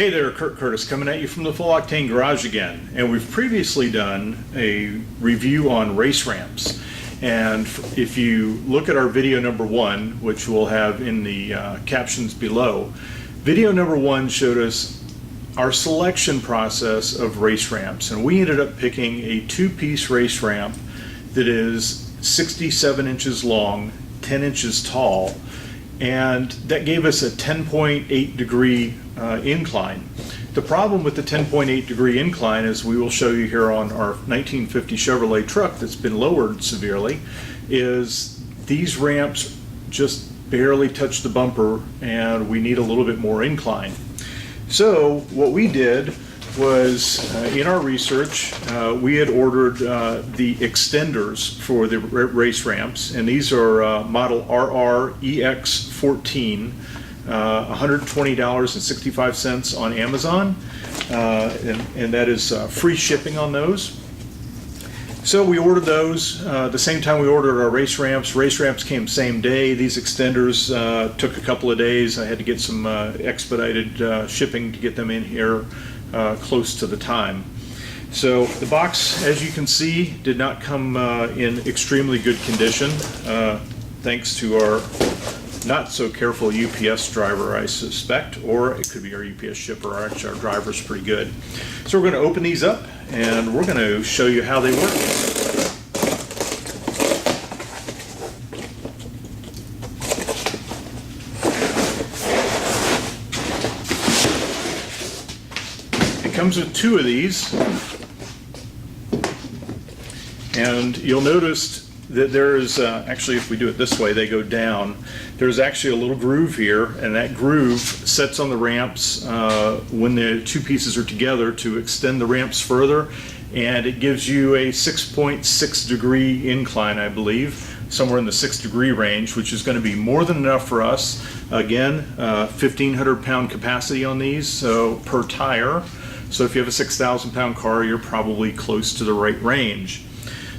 Hey there, Kurt Curtis coming at you from the Full Octane Garage again. And we've previously done a review on race ramps. And if you look at our video number 1, which we'll have in the captions below, video number 1 showed us our selection process of race ramps. And we ended up picking a 2-piece race ramp that is 67 inches long, 10 inches tall, and that gave us a 10.8 degree incline. The problem with the 10.8 degree incline, as we will show you here on our 1950 Chevrolet truck that's been lowered severely, is these ramps just barely touch the bumper and we need a little bit more incline. So what we did was, in our research, we had ordered the extenders for the race ramps, and these are model RR EX14, $120.65 on Amazon, and that is free shipping on those. So we ordered those the same time we ordered our race ramps. Race ramps came same day. These extenders took a couple of days. I had to get some expedited shipping to get them in here close to the time. So the box, as you can see, did not come in extremely good condition, thanks to our not so careful UPS driver, I suspect, or it could be our UPS shipper. Actually, our driver's pretty good. So we're going to open these up and we're going to show you how they work. Comes with 2 of these, and you'll notice that there is actually, if we do it this way, they go down. There's actually a little groove here, and that groove sets on the ramps when the 2 pieces are together to extend the ramps further, and it gives you a 6.6 degree incline, I believe, somewhere in the 6 degree range, which is going to be more than enough for us. Again, 1,500 pound capacity on these, so per tire. So if you have a 6,000 pound car, you're probably close to the right range.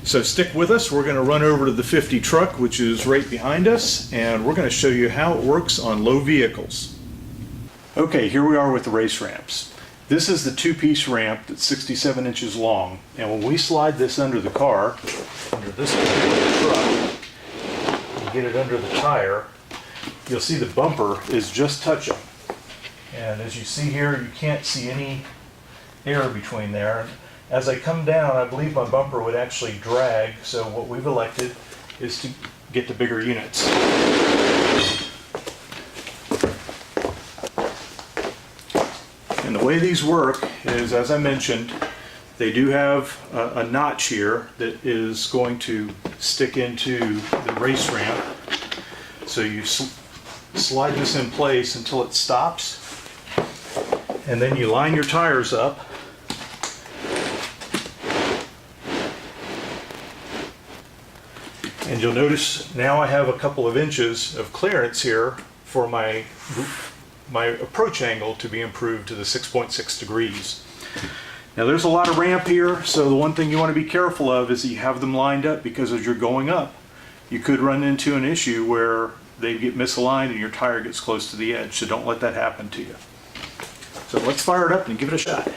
So stick with us. We're going to run over to the 50 truck, which is right behind us, and we're going to show you how it works on low vehicles. Okay, here we are with the race ramps. This is the 2-piece ramp that's 67 inches long, and when we slide this under the car, under this particular truck, and get it under the tire, you'll see the bumper is just touching. And as you see here, you can't see any air between there. As I come down, I believe my bumper would actually drag, so what we've elected is to get the bigger units. And the way these work is, as I mentioned, they do have a notch here that is going to stick into the race ramp. So you slide this in place until it stops, and then you line your tires up. And you'll notice now I have a couple of inches of clearance here for my approach angle to be improved to the 6.6 degrees. Now there's a lot of ramp here, so the one thing you want to be careful of is that you have them lined up, because as you're going up, you could run into an issue where they get misaligned and your tire gets close to the edge, so don't let that happen to you. So let's fire it up and give it a shot.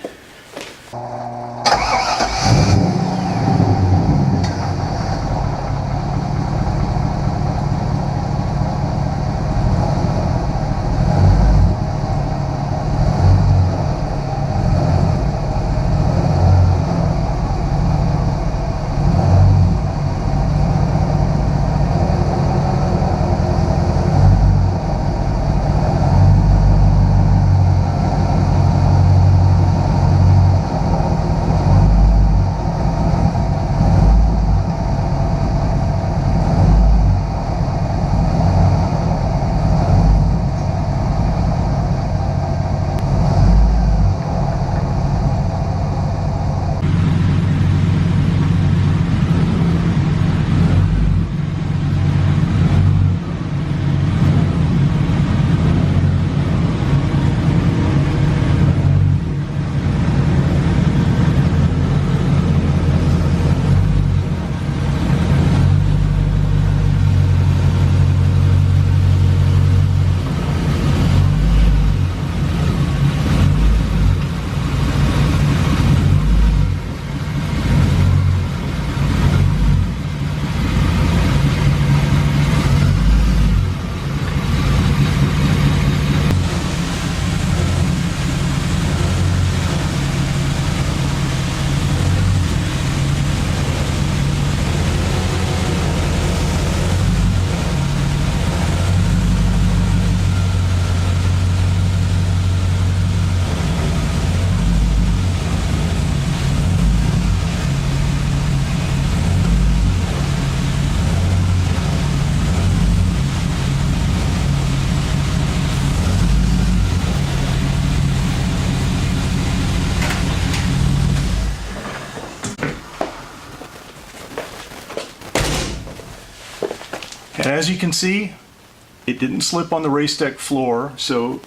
As you can see, it didn't slip on the race deck floor, so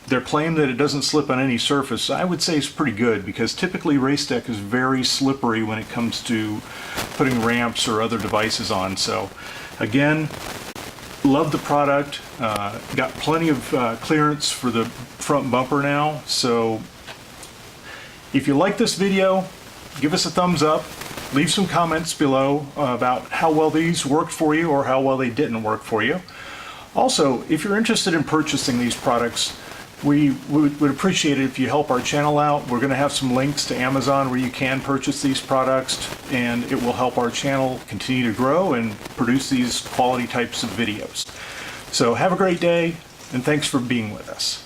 their claim that it doesn't slip on any surface, I would say is pretty good, because typically race deck is very slippery when it comes to putting ramps or other devices on. So again, love the product. Got plenty of clearance for the front bumper now. So if you like this video, give us a thumbs up. Leave some comments below about how well these worked for you or how well they didn't work for you. Also, if you're interested in purchasing these products, we would appreciate it if you help our channel out. We're going to have some links to Amazon where you can purchase these products, and it will help our channel continue to grow and produce these quality types of videos. So have a great day, and thanks for being with us.